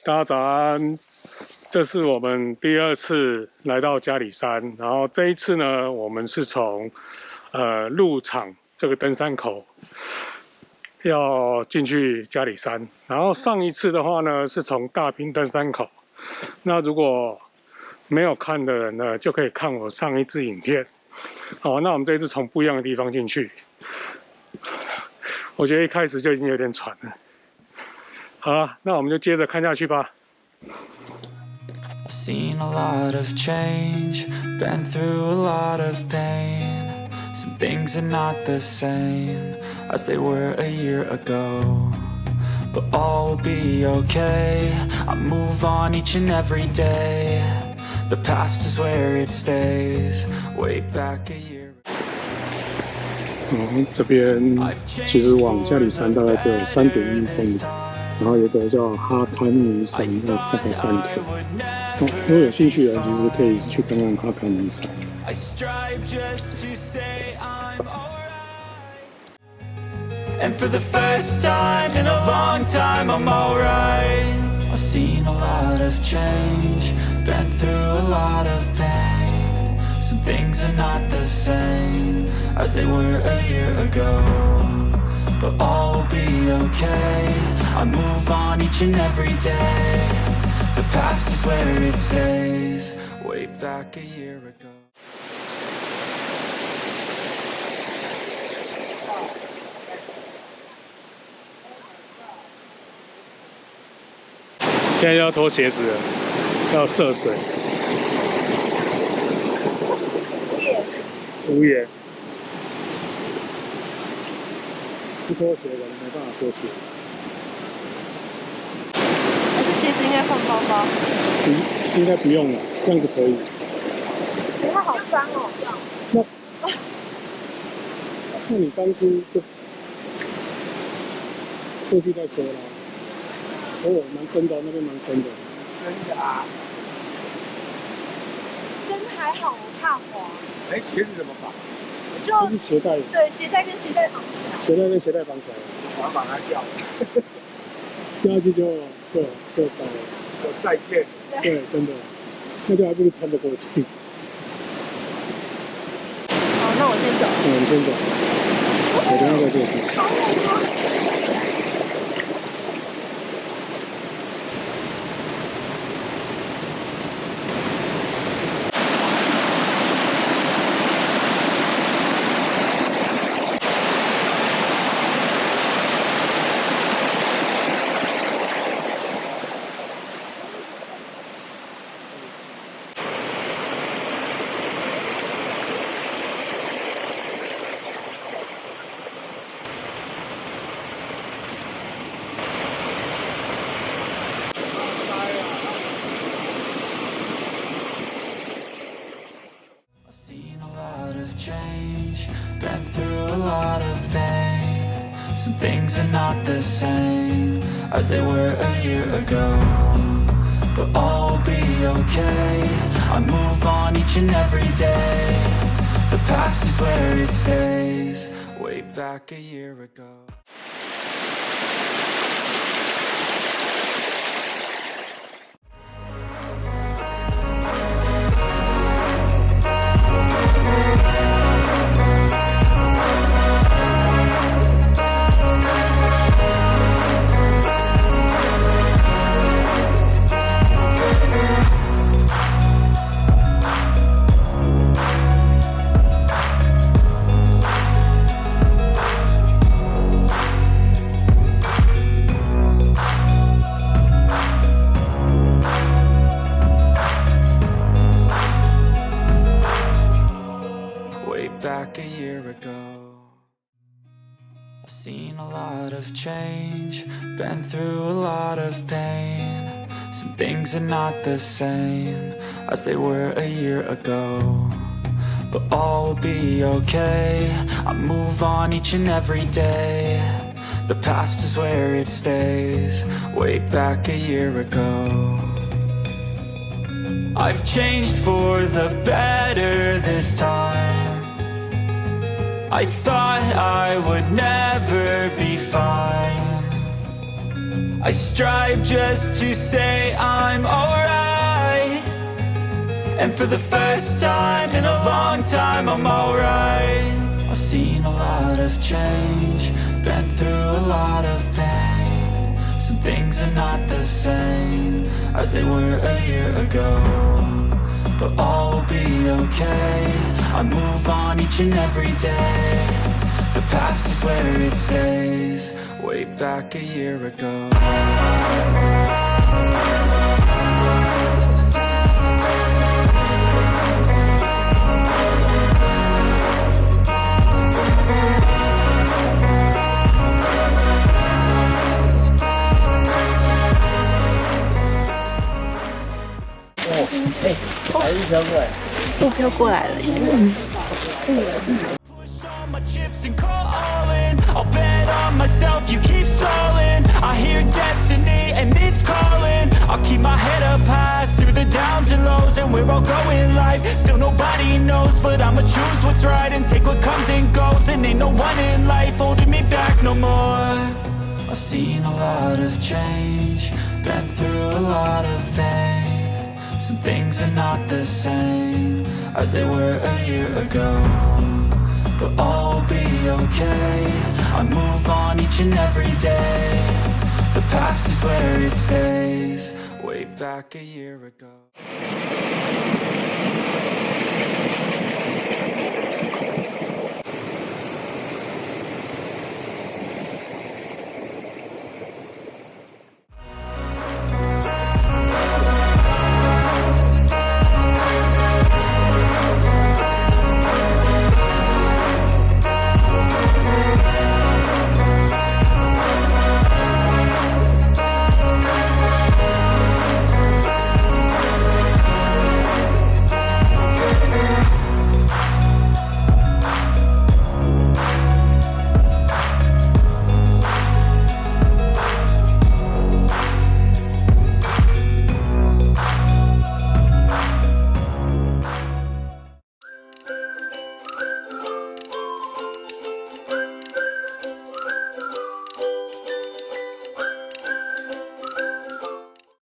大家早安。这是我们第2次来到加里山，然后这一次呢，我们是从鹿场这个登山口要进去加里山，然后上一次的话呢，是从大坪登山口。那如果没有看的人呢，就可以看我上一支影片。好，那我们这一次从不一样的地方进去，我觉得一开始就已经有点喘了。好了，那我们就接着看下去吧。I've seen a lot of change, been through a lot of pain. Some things are not the same as they were a year ago, but all will be okay. I move on each and every day. The past is where it stays, way back a year. 这边其实往加里山大概只有3.1公里，然后有一个叫哈堪尼山，大概3 K。如果有兴趣的人，其实可以去看看哈堪尼山。And for the first time in a long time, I'm alright. I've seen a lot of change, been through a lot of pain. Some things are not the same as they were a year ago, but all will be okay. I move on each and every day. The past is where it stays, way back a year ago. 现在要脱鞋子了，要涉水。无言。不脱鞋可能没办法过去。还是鞋子应该放包包？应该不用了，这样子可以。它好脏哦。那你当初就过去再说啦。哦，蛮深的，那边蛮深的。真的啊？真还好，我怕滑。哎，鞋子怎么绑？就是鞋带。对，鞋带跟鞋带绑起来。鞋带跟鞋带绑起来。我要把它掉了。掉下去就糟了。就再见。对，真的，那就还不如穿着过去。好，那我先走。你先走。我等下再过去。Change, been through a lot of pain. Some things are not the same as they were a year ago, but all will be okay. I move on each and every day. The past is where it stays, way back a year ago. Back a year ago, I've seen a lot of change, been through a lot of pain. Some things are not the same as they were a year ago, but all will be okay. I move on each and every day. The past is where it stays, way back a year ago. I've changed for the better this time. I thought I would never be fine. I strive just to say I'm alright. And for the first time in a long time, I'm alright. I've seen a lot of change, been through a lot of pain. Some things are not the same as they were a year ago, but all will be okay. I move on each and every day. The past is where it stays, way back a year ago. My chips and call all in. I'll bet on myself, you keep stalling. I hear destiny and it's calling. I'll keep my head up high through the downs and lows. And we're all going life, still nobody knows. But I'ma choose what's right and take what comes and goes. And ain't no one in life holding me back no more. I've seen a lot of change, been through a lot of pain. Some things are not the same as they were a year ago, but all will be okay. I move on each and every day. The past is where it stays, way back a year ago.